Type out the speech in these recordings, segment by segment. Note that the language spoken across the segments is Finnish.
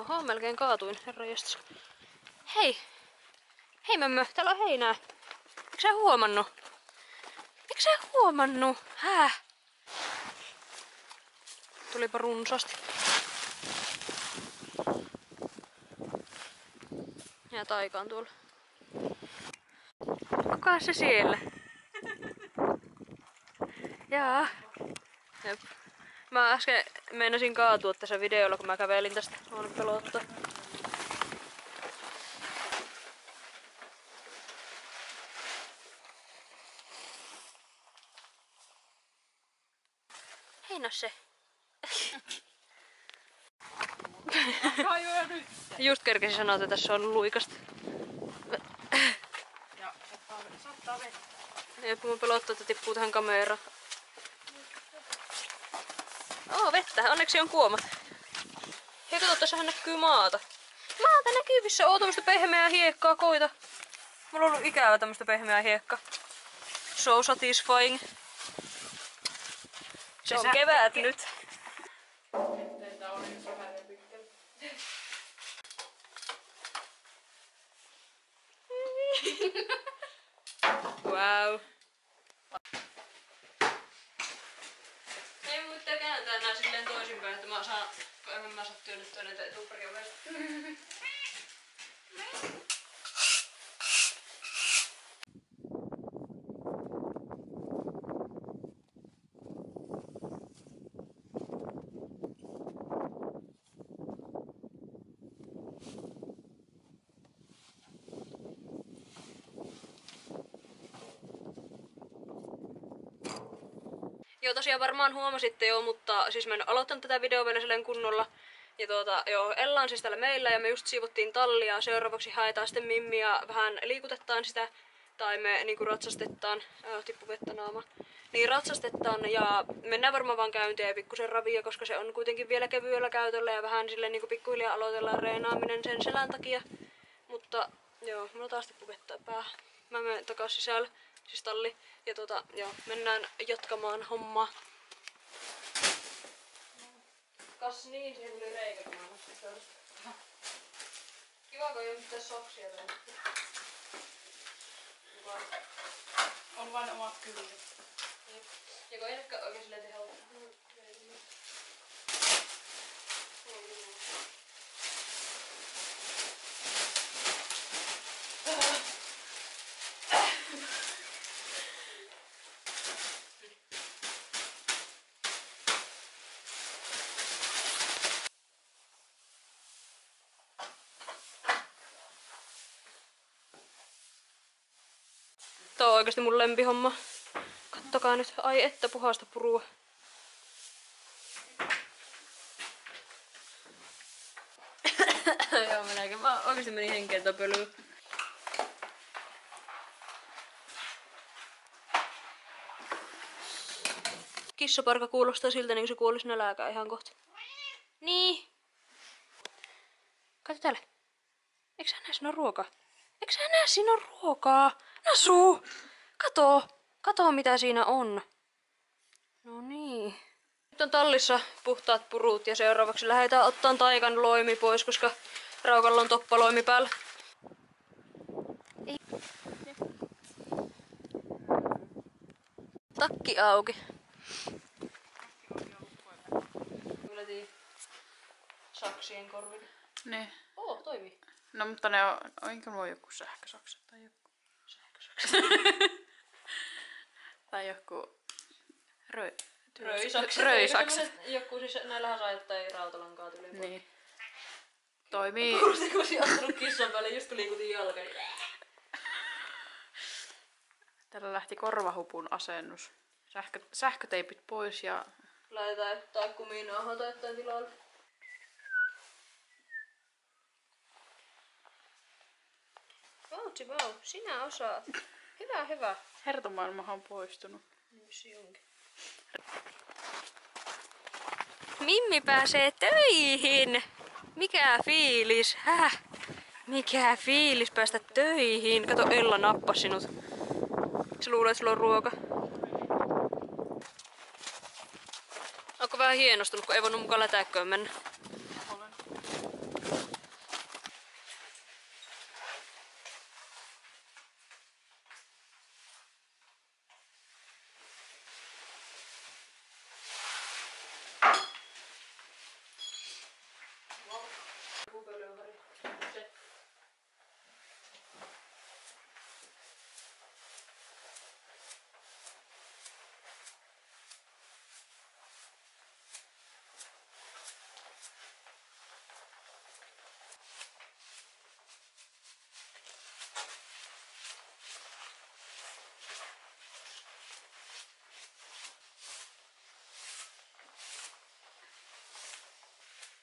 Oho, melkein kaatuin, herranjestas. Hei! Hei mömmö, täällä on heinää. Eikö sä huomannut? Eikö sä huomannut? Häh? Tulipa runsaasti. Ja taika on tuolla. Kuka se siellä? Jaa. Jep. Mä äsken meinasin kaatua tässä videolla, kun mä kävelin tästä. Olen pelottaa. Hei Nasse. Just kerkesin sanoa, että tässä on luikasta. Ja saattaa vettä. Jep, mun pelottaa, että tippuu tähän kameraan. Vettä. Onneksi on kuomat. Hei, kato, tässähän näkyy maata. Maata näkyvissä. Tämmöstä pehmeää hiekkaa, koita. Mulla on ollut ikävä tämmöstä pehmeää hiekkaa. So satisfying. Se on kevät nyt. Teitä on yksi vähän pitkällä. Wow. Ei mun pitää kääntää nää silleen toisinpäin, että mä saan työnnettyä näitä etuparioveita. Joo, tosiaan varmaan huomasitte jo, mutta siis mä en aloittanut tätä videoa vielä silleen kunnolla. Ja joo, Ella on siis täällä meillä ja me just siivottiin tallia. Seuraavaksi haetaan sitten Mimmi ja vähän liikutetaan sitä. Tai me niinku ratsastetaan, tippu vettä naama. Niin ratsastetaan ja mennään varmaan vaan käyntiin ja pikkusen ravia, koska se on kuitenkin vielä kevyellä käytöllä ja vähän silleen niinku pikkuhiljaa aloitellaan reenaaminen sen selän takia. Mutta joo, mulla taas tippu vettä päähän. Mä menen takas sisällä, siis talli. Ja joo, mennään jatkamaan hommaa. Kas niin, siihen tuli reikä, kun mä nostin tästä. Kiva, kun ei ole mitään soksia tänne. On vain omat kylät. Ja kun ei näkään oikein silleen tehdä. Tää on oikeesti mun lempihomma. Kattokaa nyt. Ai että puhasta purua. Joo, meneekin. Mä oikeesti menin henkeen pölyyn. Kissaparka kuulostaa siltä, niin kuin se kuolisi nälääkään ihan kohta. Niin. Kato täällä. Eikö sä näe siinä on ruokaa? Eikö sä näe siinä on ruokaa? Nasu! Kato! Kato mitä siinä on. No niin. Nyt on tallissa puhtaat purut ja seuraavaksi lähdetään ottaan taikan loimi pois, koska Raukalla on toppaloimi päällä. Ei. Takki auki. Yletiin saksien korville. Niin. Toimii. No mutta ne on, oinko nuo joku sähkösakset tai joku? Sähkösakset. Tai joku röisakset. Joku siis näillähän saa jotain rautalankaa tuli. Niin. Toimii. Kuulosti kun olisin ottanut kissan päälle, just kun liikutin jalkani. Tällä lähti korvahupun asennus. Sähköteipit pois ja... Laitetaan jotain kuminauhaa tai jotain tilalle. Vautsi vau, sinä osaat. Hyvä, hyvä. Hertomaailmahan on poistunut. Mimmi pääsee töihin! Mikä fiilis? Häh? Mikä fiilis päästä töihin? Kato, Ella nappasi sinut. Se luulee, että sulla on ruoka. Onko vähän hienostunut, kun ei voinut mukaan lätäikköön mennä? Olen.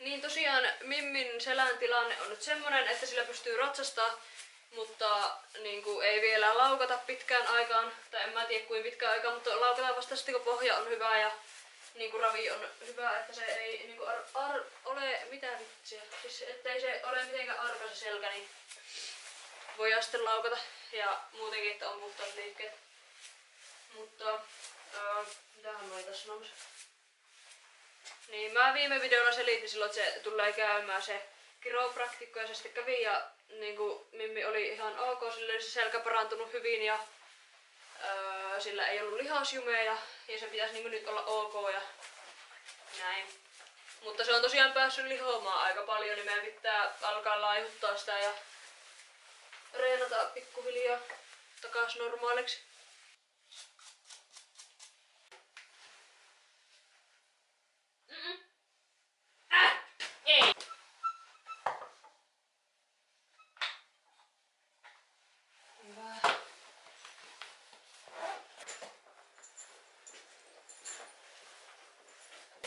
Niin tosiaan Mimmin selän tilanne on nyt semmonen, että sillä pystyy ratsastaa, mutta niinku, ei vielä laukata pitkään aikaan, tai en mä tiedä kuin pitkään aikaan, mutta laukataan vasta sitten kun pohja on hyvä ja niinku ravi on hyvä, että se ei niinku ole mitään vitsiä. Siis ettei se ole mitenkään arka se selkä, niin voidaan sitten laukata ja muutenkin, että on puhtaat liikkeet. Mutta mitähän mä olin tässä sanomassa? Niin mä viime videolla selitin silloin, että se tulee käymään se kiropraktikko ja se sitten kävi ja niinku Mimmi oli ihan ok, sillä oli se selkä parantunut hyvin ja sillä ei ollut lihasjumeja ja se pitäisi niinku nyt olla ok ja näin. Mutta se on tosiaan päässyt lihoamaan aika paljon, niin meidän pitää alkaa laihuttaa sitä ja reenata pikkuhiljaa takas normaaliksi. Ei. Hyvä.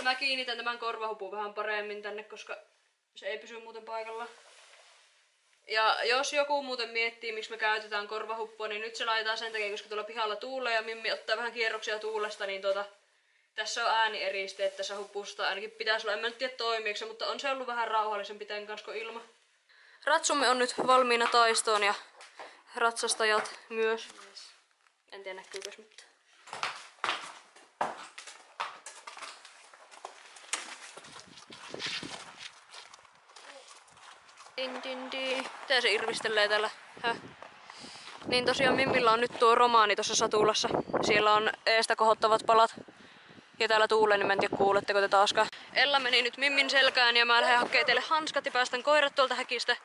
Mä kiinnitän tämän korvahupun vähän paremmin tänne, koska se ei pysy muuten paikalla. Ja jos joku muuten miettii, miksi me käytetään korvahuppua, niin nyt se laitetaan sen takia, koska tuolla pihalla tuulee ja Mimmi ottaa vähän kierroksia tuulesta, niin tässä on äänieristeet tässä hupusta. Ainakin pitäisi olla, en mä nyt tiedä toimiiko se, mutta on se ollut vähän rauhallisempi tämän kanssa kuin ilma. Ratsumme on nyt valmiina taistoon ja ratsastajat myös. En tiedä näkyykö mitään. Tää se irvistelee täällä. Häh? Niin tosiaan Mimmillä on nyt tuo romaani tuossa satulassa. Siellä on eestä kohottavat palat. Ja täällä tuulee, niin mä en tiedä kuuletteko te taaskaan. Ella meni nyt Mimmin selkään ja mä lähden hakkeen teille hanskat ja päästän koirat tuolta häkistä.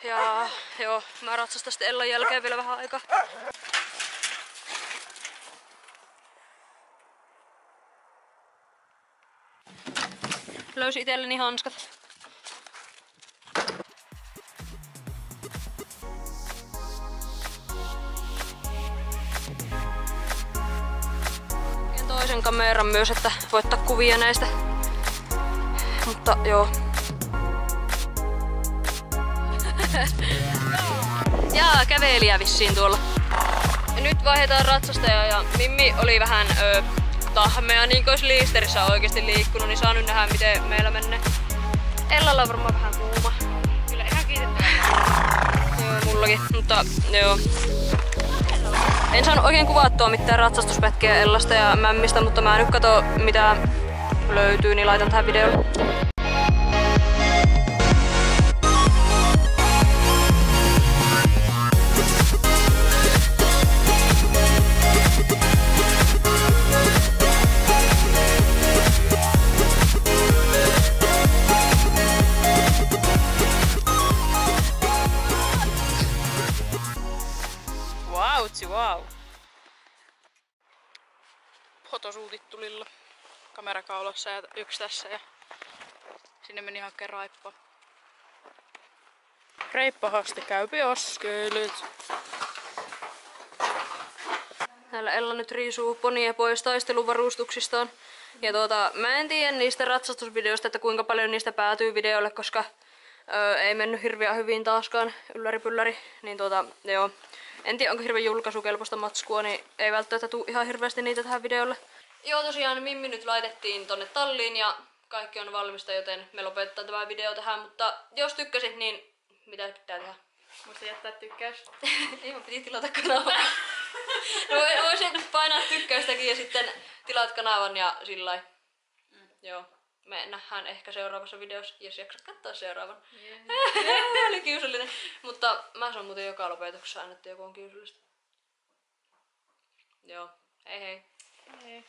Ja joo, mä ratsastan sitten Ellan jälkeen vielä vähän aikaa. Löysin itselleni hanskat. Toisen kameran myös, että voit ottaa kuvia näistä. Mutta joo. Jaa, kävelijä vissiin tuolla. Ja nyt vaihdetaan ratsastajaa ja Mimmi oli vähän tahmea, niin kuin olisi liisterissä oikeesti liikkunut, niin saa nyt nähdä miten meillä menee. Ellalla on varmaan vähän kuuma. Kyllä ihan kiitettävää. Joo, mullakin, mutta joo. En saanut oikein kuvattua mitään ratsastuspätkiä Ellasta ja Mämmistä, mutta mä nyt katso mitä löytyy, niin laitan tähän videolle. Wow. Fotosuutit tulilla. Kamera kaulassa ja yksi tässä ja sinne meni hakemaan raippaa. Reippahasti käypi askeleet. Täällä Ella nyt riisuu ponia pois taisteluvarustuksistaan. Ja mä en tiedä niistä ratsastusvideoista, että kuinka paljon niistä päätyy videolle, koska ei mennyt hirveän hyvin taaskaan ylläripylläri. Niin joo. En tiedä onko hirveän julkaisukelpoista matskua, niin ei välttämättä tule ihan hirveästi niitä tähän videolle. Joo tosiaan Mimmi nyt laitettiin tonne talliin ja kaikki on valmista, joten me lopetetaan tämä video tähän. Mutta jos tykkäsit, niin mitä pitää tehdä? Muista jättää tykkäys. Ei mun piti tilata kanava. No voisin painaa tykkäystäkin ja sitten tilaat kanavan ja sillai. Joo. Me nähdään ehkä seuraavassa videossa, jos jaksat katsoa seuraavan. Oli kiusallinen. Mutta mä sanon muuten joka lopetuksessa aina, että joku on kiusallista. Joo. Hei hei. Hei.